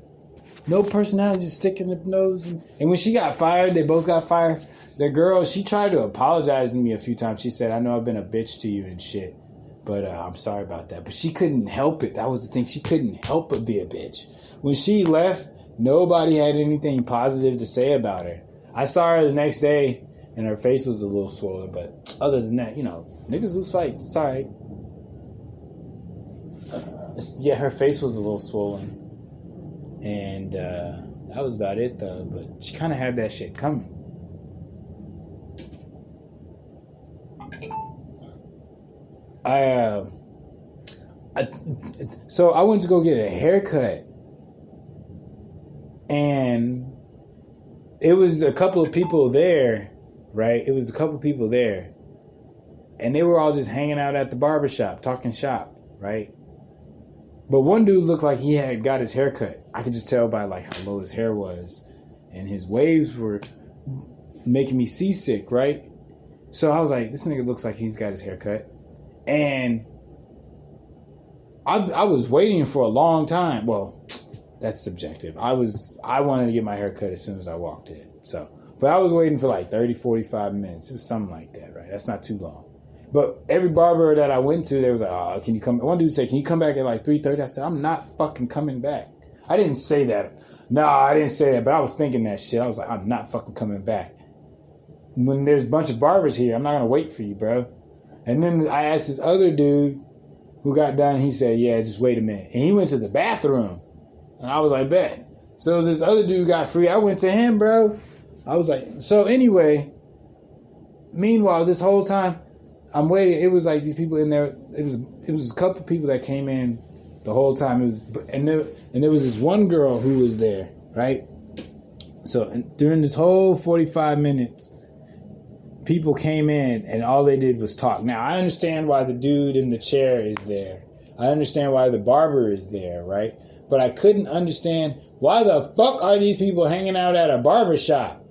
No personality, just sticking the nose. And when she got fired, they both got fired. The girl, she tried to apologize to me a few times. She said, I know I've been a bitch to you and shit, but I'm sorry about that. But she couldn't help it. That was the thing. She couldn't help but be a bitch. When she left, nobody had anything positive to say about her. I saw her the next day, and her face was a little swollen. But other than that, niggas lose fights. It's all right. Yeah, her face was a little swollen. And that was about it, though. But she kind of had that shit coming. So I went to go get a haircut, and it was a couple of people there, right? It was a couple of people there, and they were all just hanging out at the barbershop, talking shop, right? But one dude looked like he had got his hair cut. I could just tell by like how low his hair was, and his waves were making me seasick, right? So I was like, this nigga looks like he's got his hair cut. And I was waiting for a long time. Well, that's subjective. I wanted to get my hair cut as soon as I walked in. So, but I was waiting for like 30, 45 minutes. It was something like that, right? That's not too long. But every barber that I went to, they was like, oh, can you come? One dude said, can you come back at like 3:30? I said, I'm not fucking coming back. I didn't say that. No, I didn't say that, but I was thinking that shit. I was like, I'm not fucking coming back. When there's a bunch of barbers here, I'm not going to wait for you, bro. And then I asked this other dude who got done. He said, yeah, just wait a minute. And he went to the bathroom. And I was like, bet. So this other dude got free. I went to him, bro. I was like, so anyway, meanwhile, this whole time, I'm waiting. It was like these people in there. It was a couple people that came in the whole time. And there was this one girl who was there, right? So during this whole 45 minutes, people came in and all they did was talk. Now, I understand why the dude in the chair is there. I understand why the barber is there, right? But I couldn't understand why the fuck are these people hanging out at a barber shop?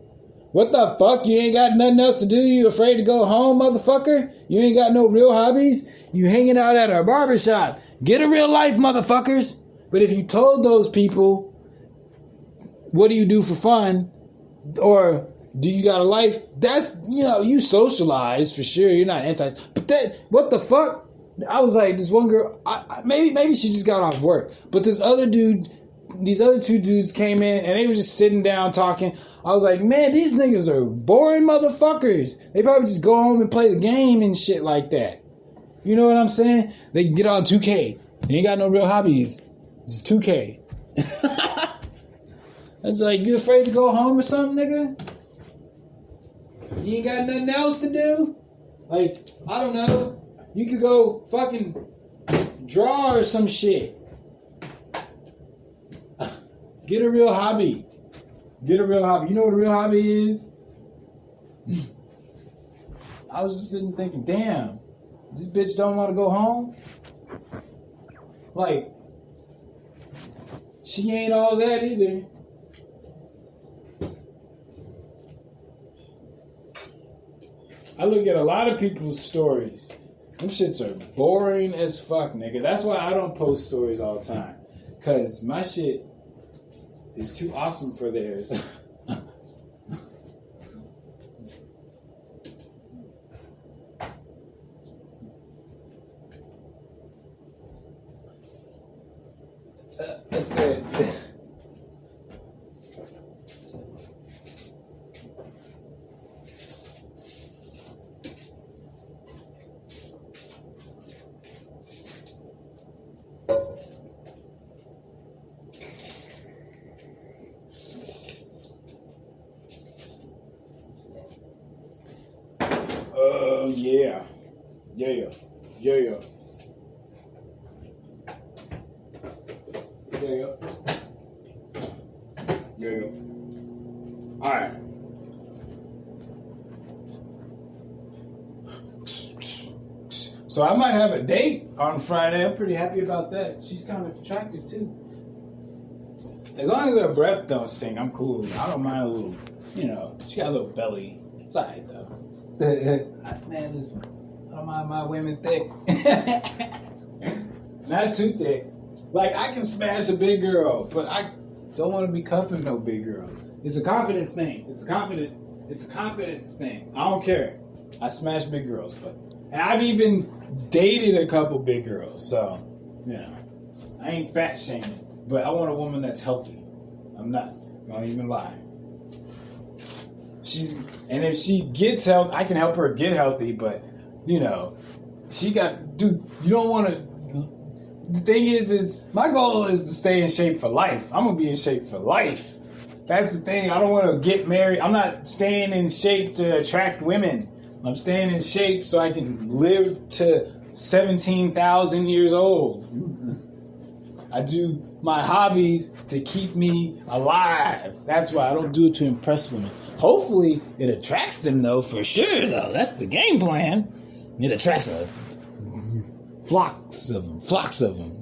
What the fuck? You ain't got nothing else to do? You afraid to go home, motherfucker? You ain't got no real hobbies? You hanging out at a barber shop. Get a real life, motherfuckers. But if you told those people, what do you do for fun? Or do you got a life? That's, you socialize for sure. You're not anti. But what the fuck? I was like, this one girl, maybe she just got off work. But this other dude, these other two dudes came in and they were just sitting down talking. I was like, man, these niggas are boring motherfuckers. They probably just go home and play the game and shit like that. You know what I'm saying? They can get on 2K. They ain't got no real hobbies. It's 2K. It's like, you afraid to go home or something, nigga? You ain't got nothing else to do? Like, I don't know. You could go fucking draw or some shit. Get a real hobby. Get a real hobby. You know what a real hobby is? I was just sitting thinking, damn, this bitch don't want to go home? Like, she ain't all that either. I look at a lot of people's stories. Them shits are boring as fuck, nigga. That's why I don't post stories all the time. Because my shit is too awesome for theirs. I said... Yeah. Alright. So I might have a date on Friday. I'm pretty happy about that. She's kind of attractive too. As long as her breath don't stink, I'm cool. I don't mind a little, she got a little belly. It's alright though. Man, listen, I don't mind my women thick. Not too thick. Like, I can smash a big girl, but I don't want to be cuffing no big girls. It's a confidence thing. It's a confidence thing. I don't care. I smash big girls, and I've even dated a couple big girls, so, I ain't fat shaming, but I want a woman that's healthy. I'm not gonna even lie. And if she gets healthy, I can help her get healthy, but, you don't want to. The thing is my goal is to stay in shape for life. I'm going to be in shape for life. That's the thing. I don't want to get married. I'm not staying in shape to attract women. I'm staying in shape so I can live to 17,000 years old. I do my hobbies to keep me alive. That's why I don't do it to impress women. Hopefully, it attracts them, though, for sure, though. That's the game plan. It attracts flocks of them. Flocks of them.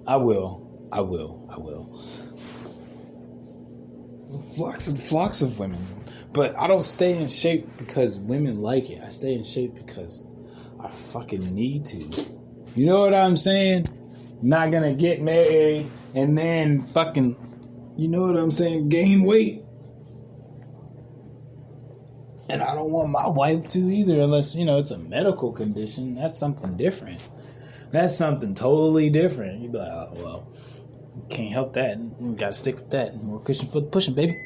I will. Flocks of women. But I don't stay in shape because women like it. I stay in shape because I fucking need to. You know what I'm saying? Not gonna get married and then fucking, you know what I'm saying, gain weight. And I don't want my wife to either, unless, it's a medical condition. That's something different. That's something totally different. You'd be like, oh, well, can't help that. We gotta stick with that. More cushion for the pushing, baby.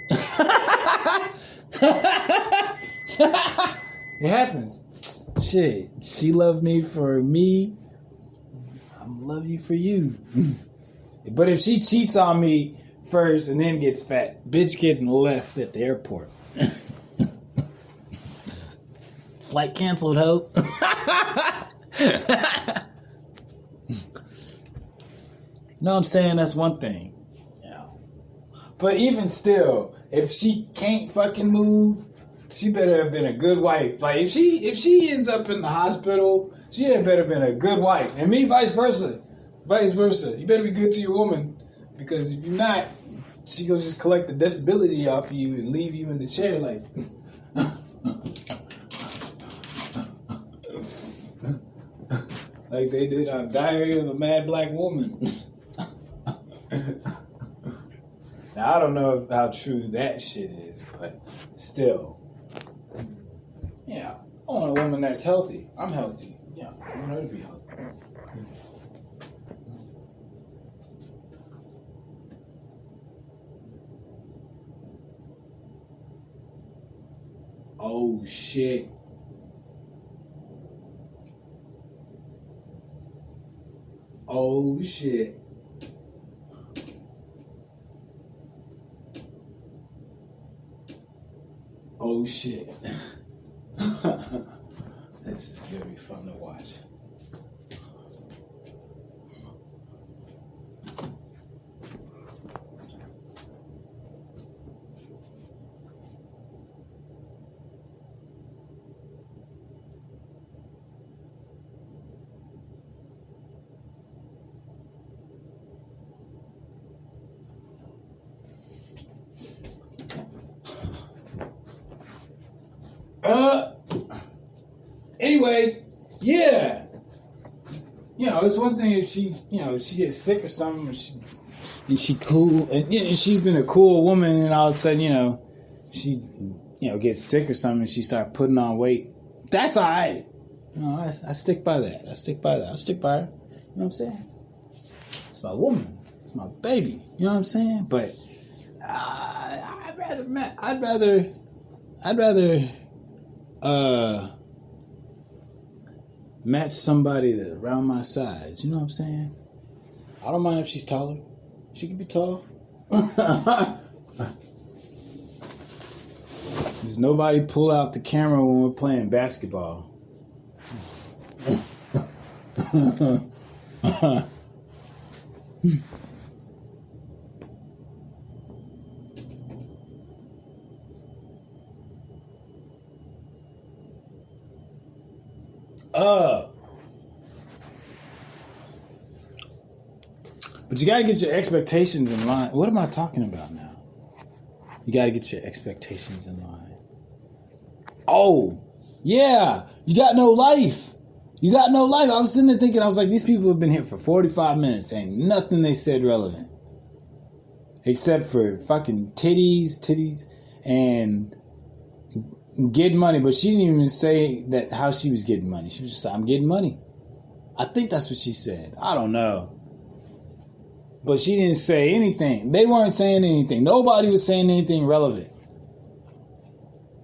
It happens. Shit. She loved me for me. I'm love you for you. But if she cheats on me first and then gets fat, bitch getting left at the airport. Flight canceled, ho. No, I'm saying that's one thing. Yeah. But even still, if she can't fucking move, she better have been a good wife. Like if she ends up in the hospital, she had better been a good wife. And me, vice versa. Vice versa. You better be good to your woman. Because if you're not, she gonna just collect the disability off of you and leave you in the chair like like they did on Diary of a Mad Black Woman. Now, I don't know how true that shit is, but still. Yeah, I want a woman that's healthy. I'm healthy. Yeah, I want her to be healthy. Oh, shit. Oh, shit. Oh, shit. This is going to be fun to watch. Anyway, yeah. It's one thing if she, she gets sick or something, and she cool, and she's been a cool woman, and all of a sudden, she, gets sick or something, and she start putting on weight. That's all right. I stick by that. I stick by her. You know what I'm saying? It's my woman. It's my baby. You know what I'm saying? But I'd rather match somebody that's around my size. You know what I'm saying? I don't mind if she's taller. She can be tall. Does nobody pull out the camera when we're playing basketball? But you gotta get your expectations in line. What am I talking about now? You gotta get your expectations in line. Oh, yeah. You got no life. I was sitting there thinking, I was like, these people have been here for 45 minutes. Ain't nothing they said relevant. Except for fucking titties, and getting money. But she didn't even say that how she was getting money. She was just like, I'm getting money. I think that's what she said. I don't know. But she didn't say anything. They weren't saying anything. Nobody was saying anything relevant.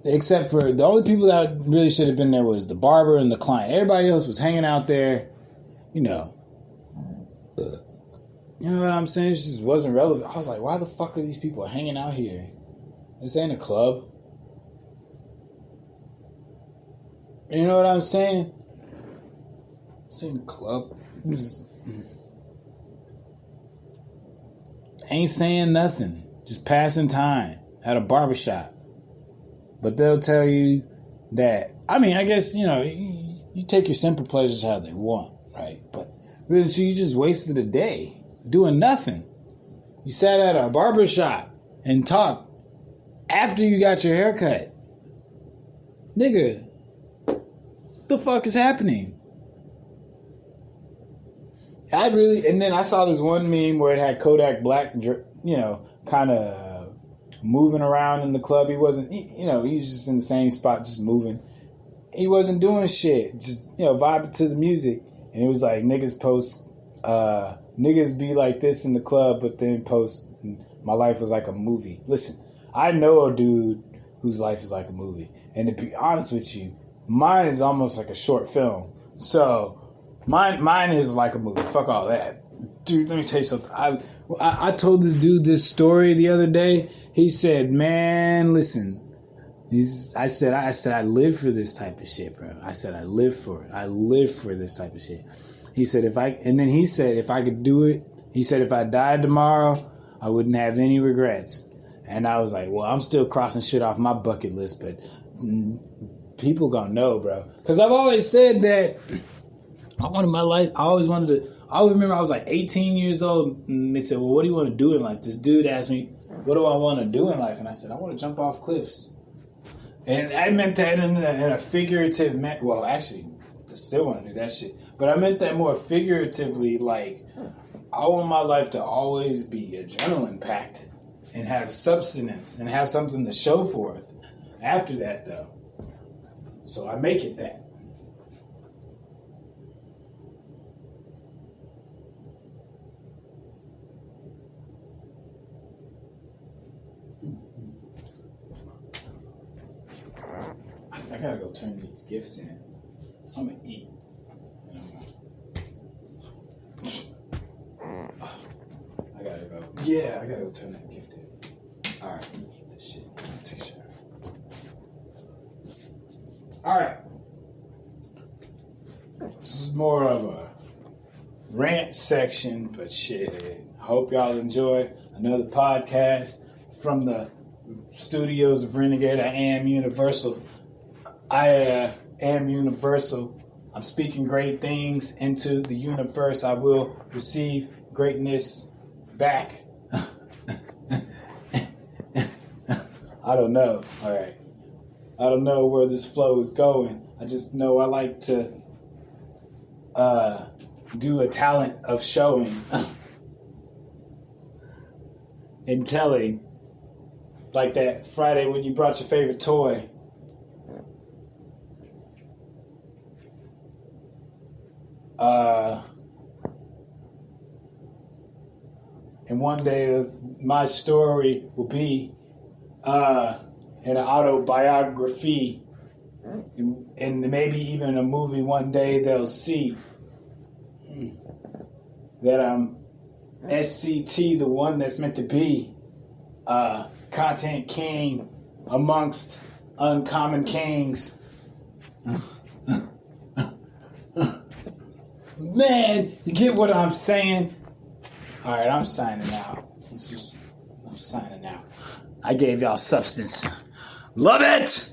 Except for the only people that really should have been there was the barber and the client. Everybody else was hanging out there, You know what I'm saying? It just wasn't relevant. I was like, why the fuck are these people hanging out here? This ain't a club. You know what I'm saying? This ain't a club. Ain't saying nothing. Just passing time at a barbershop. But they'll tell you that, I mean, I guess, you take your simple pleasures how they want, right? But really, so you just wasted a day doing nothing. You sat at a barbershop and talked after you got your haircut. Nigga, what the fuck is happening? And then I saw this one meme where it had Kodak Black, kind of moving around in the club. He wasn't, he was just in the same spot, just moving. He wasn't doing shit, just, vibing to the music. And it was like, niggas be like this in the club, but then post, my life was like a movie. Listen, I know a dude whose life is like a movie. And to be honest with you, mine is almost like a short film. So, mine is like a movie. Fuck all that. Dude, let me tell you something. I told this dude this story the other day. He said, man, listen. I said, I live for this type of shit, bro. I said, I live for it. I live for this type of shit. He said, if I could do it, he said, if I died tomorrow, I wouldn't have any regrets. And I was like, well, I'm still crossing shit off my bucket list, but people gonna know, bro. Because I've always said that I wanted my life, I remember I was like 18 years old, and they said, well, what do you want to do in life? This dude asked me, what do I want to do in life? And I said, I want to jump off cliffs. And I meant that in a figurative, well, actually, I still want to do that shit. But I meant that more figuratively, like, I want my life to always be adrenaline-packed and have substance and have something to show forth after that, though. So I make it that. I gotta go turn these gifts in. I'm gonna eat. I gotta go. Yeah, I gotta go turn that gift in. Alright, let me eat this shit. Take a shot. Alright. This is more of a rant section, but shit. I hope y'all enjoy another podcast from the studios of Renegade. I am Universal. I am Universal. I'm speaking great things into the universe. I will receive greatness back. I don't know. All right. I don't know where this flow is going. I just know I like to do a talent of showing and telling. Like that Friday when you brought your favorite toy. And one day my story will be in an autobiography, and maybe even a movie one day they'll see that I'm SCT, the one that's meant to be content king amongst uncommon kings. Man, you get what I'm saying? Alright, I'm signing out. I'm signing out. I gave y'all substance. Love it!